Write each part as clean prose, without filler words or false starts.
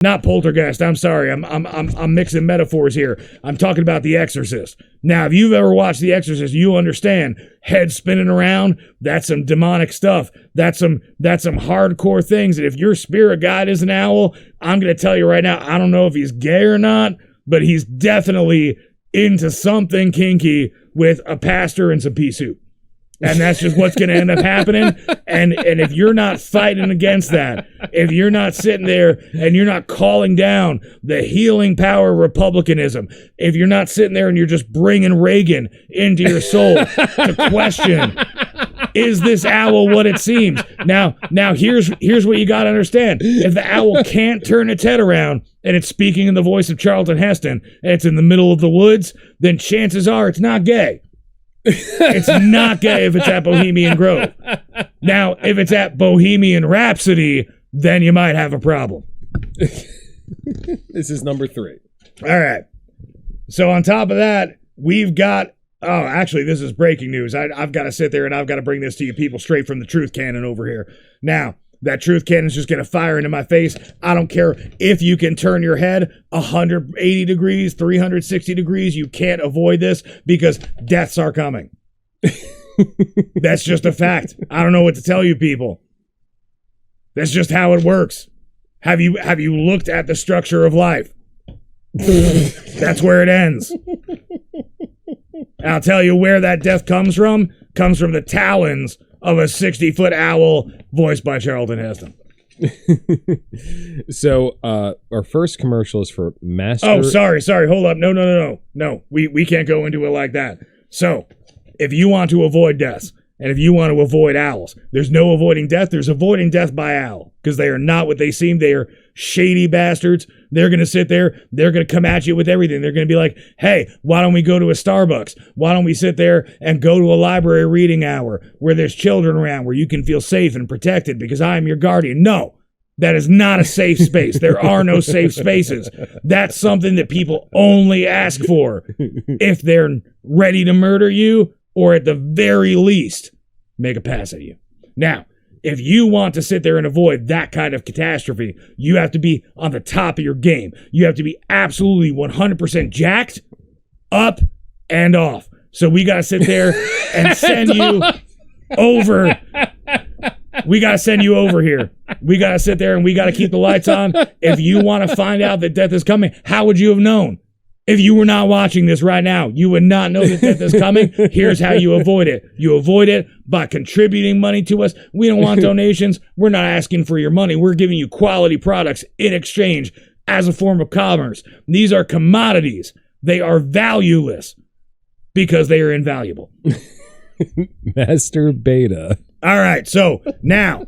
Not Poltergeist. I'm sorry. I'm mixing metaphors here. I'm talking about The Exorcist. Now, if you've ever watched The Exorcist, you understand head spinning around. That's some demonic stuff. That's some hardcore things. And if your spirit guide is an owl, I'm going to tell you right now, I don't know if he's gay or not, but he's definitely into something kinky with a pastor and some pea soup. And that's just what's going to end up happening. And if you're not fighting against that, if you're not sitting there and you're not calling down the healing power of republicanism, if you're not sitting there and you're just bringing Reagan into your soul to question, is this owl what it seems? Now here's what you got to understand. If the owl can't turn its head around and it's speaking in the voice of Charlton Heston and it's in the middle of the woods, then chances are it's not gay. It's not gay if it's at Bohemian Grove. Now, if it's at Bohemian Rhapsody, then you might have a problem. This is number 3. All right. So on top of that, we've got... Oh, actually, this is breaking news. I've got to sit there and I've got to bring this to you people straight from the truth cannon over here. Now, that truth cannon is just going to fire into my face. I don't care if you can turn your head 180 degrees, 360 degrees. You can't avoid this because deaths are coming. That's just a fact. I don't know what to tell you people. That's just how it works. Have you looked at the structure of life? That's where it ends. I'll tell you where that death comes from. Comes from the talons of a 60-foot owl voiced by Charlton Heston. So, our first commercial is for Master... Oh, sorry. Hold up. No. We can't go into it like that. So, if you want to avoid deaths, and if you want to avoid owls, there's no avoiding death. There's avoiding death by owl, because they are not what they seem. They are shady bastards. They're going to sit there. They're going to come at you with everything. They're going to be like, hey, why don't we go to a Starbucks? Why don't we sit there and go to a library reading hour where there's children around, where you can feel safe and protected because I am your guardian? No, that is not a safe space. There are no safe spaces. That's something that people only ask for if they're ready to murder you, or at the very least, make a pass at you. Now, if you want to sit there and avoid that kind of catastrophe, you have to be on the top of your game. You have to be absolutely 100% jacked, up, and off. So we got to sit there and send you over. We got to send you over here. We got to sit there and we got to keep the lights on. If you want to find out that death is coming, how would you have known? If you were not watching this right now, you would not know that death is coming. Here's how you avoid it. You avoid it by contributing money to us. We don't want donations. We're not asking for your money. We're giving you quality products in exchange as a form of commerce. These are commodities. They are valueless because they are invaluable. Master Beta. All right. So now,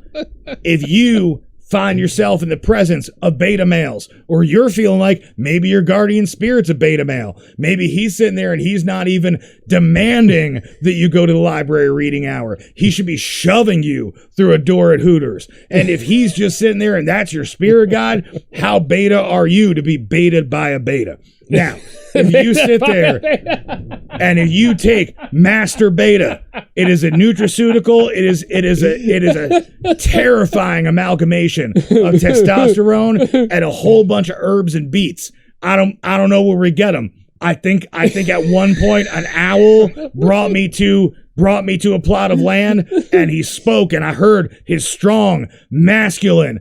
if you find yourself in the presence of beta males, or you're feeling like maybe your guardian spirit's a beta male, maybe he's sitting there and he's not even demanding that you go to the library reading hour. He should be shoving you through a door at Hooters. And if he's just sitting there and that's your spirit guide, how beta are you to be baited by a beta? Now, if you sit there and if you take Master Beta, it is a nutraceutical. It is a terrifying amalgamation of testosterone and a whole bunch of herbs and beets. I don't know where we get them. I think at one point an owl brought me to a plot of land and he spoke and I heard his strong, masculine,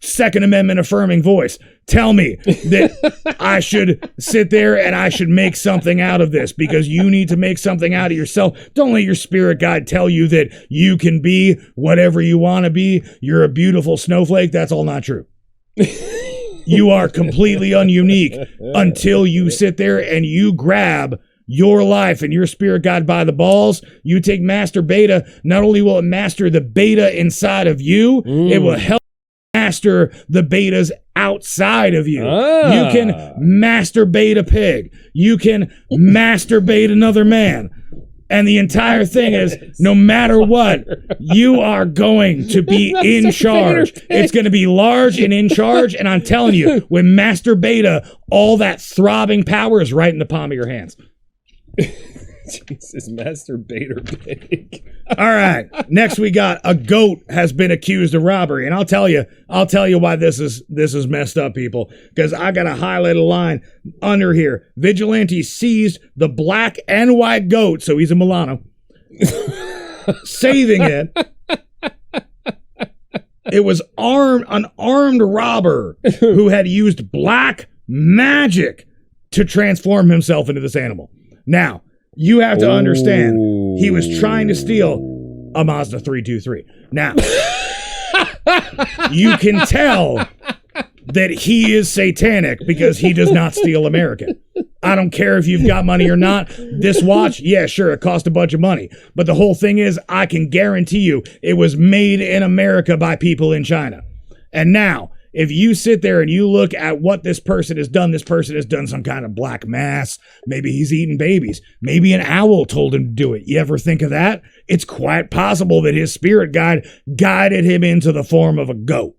Second Amendment affirming voice tell me that I should sit there and I should make something out of this, because you need to make something out of yourself. Don't let your spirit guide tell you that you can be whatever you want to be. You're a beautiful snowflake. That's all not true. You are completely ununique until you sit there and you grab your life and your spirit guide by the balls. You take Master Beta. Not only will it master the beta inside of you, it will help master the betas outside of you. You can masturbate a pig. You can masturbate another man. And the entire thing is, no matter what, you are going to be in charge. It's going to be large and in charge. And I'm telling you, with Master Beta, all that throbbing power is right in the palm of your hands. Jesus, masturbator pig. All right. Next we got a goat has been accused of robbery. And I'll tell you why this is messed up, people. Because I got a highlighted line under here. Vigilante seized the black and white goat, so he's a Milano, saving it. It was an armed robber who had used black magic to transform himself into this animal. Now, you have to understand, he was trying to steal a Mazda 323. Now, you can tell that he is satanic because he does not steal American. I don't care if you've got money or not. This watch, yeah, sure, it cost a bunch of money. But the whole thing is, I can guarantee you it was made in America by people in China. And now, if you sit there and you look at what this person has done some kind of black mass. Maybe he's eating babies. Maybe an owl told him to do it. You ever think of that? It's quite possible that his spirit guide guided him into the form of a goat.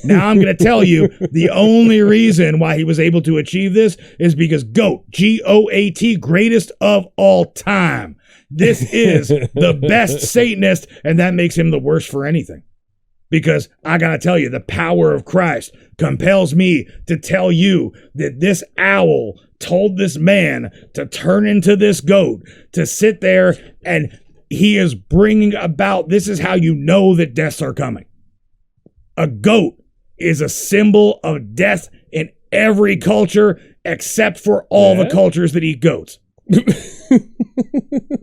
Now I'm going to tell you the only reason why he was able to achieve this is because GOAT, G-O-A-T, greatest of all time. This is the best Satanist, and that makes him the worst for anything. Because I got to tell you, the power of Christ compels me to tell you that this owl told this man to turn into this goat, to sit there, and he is bringing about, this is how you know that deaths are coming. A goat is a symbol of death in every culture except for all the cultures that eat goats.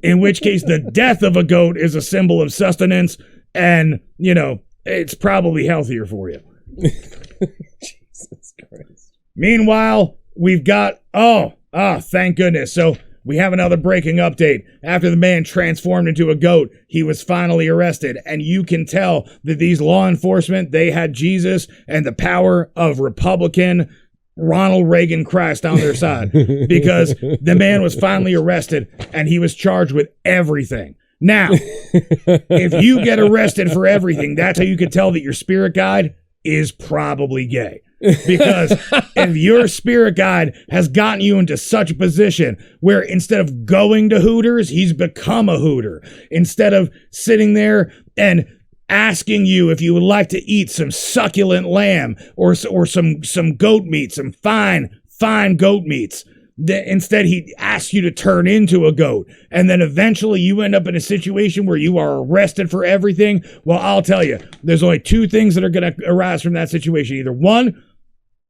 In which case, the death of a goat is a symbol of sustenance, and, you know, it's probably healthier for you. Jesus Christ. Meanwhile, we've got, thank goodness. So we have another breaking update. After the man transformed into a goat, he was finally arrested. And you can tell that these law enforcement, they had Jesus and the power of Republican Ronald Reagan Christ on their side. Because the man was finally arrested and he was charged with everything. Now, if you get arrested for everything, that's how you can tell that your spirit guide is probably gay. Because if your spirit guide has gotten you into such a position where instead of going to Hooters, he's become a Hooter. Instead of sitting there and asking you if you would like to eat some succulent lamb or some goat meat, some fine goat meats. Instead, he asks you to turn into a goat. And then eventually you end up in a situation where you are arrested for everything. Well, I'll tell you, there's only two things that are going to arise from that situation. Either one,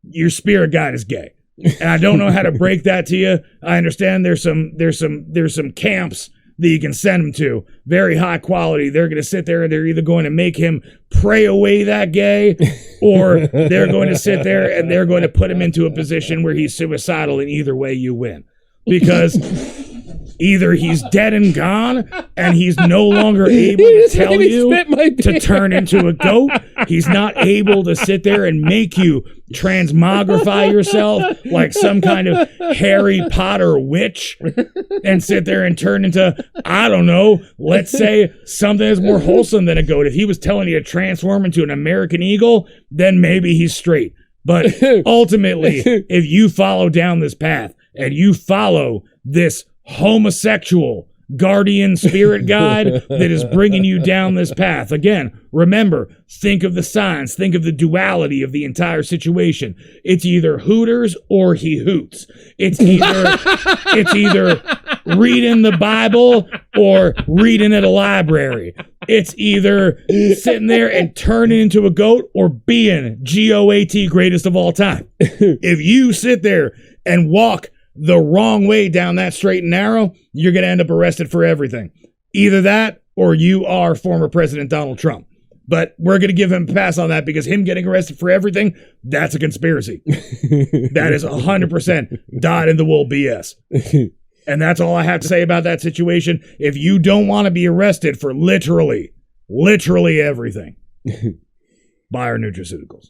your spirit guide is gay. And I don't know how to break that to you. I understand there's some camps that you can send him to. Very high quality. They're going to sit there and they're either going to make him pray away that gay, or they're going to sit there and they're going to put him into a position where he's suicidal, and either way you win. Because either he's dead and gone and he's no longer able to tell you to turn into a goat. He's not able to sit there and make you transmogrify yourself like some kind of Harry Potter witch and sit there and turn into, I don't know, let's say something that's more wholesome than a goat. If he was telling you to transform into an American eagle, then maybe he's straight. But ultimately, if you follow down this path and you follow this homosexual guardian spirit guide that is bringing you down this path. Again, remember, think of the signs, think of the duality of the entire situation. It's either Hooters or he hoots. It's either reading the Bible or reading at a library. It's either sitting there and turning into a goat or being GOAT, greatest of all time. If you sit there and walk the wrong way down that straight and narrow, you're going to end up arrested for everything. Either that or you are former President Donald Trump. But we're going to give him a pass on that because him getting arrested for everything, that's a conspiracy. That is 100% dyed-in-the-wool BS. And that's all I have to say about that situation. If you don't want to be arrested for literally everything, buy our nutraceuticals.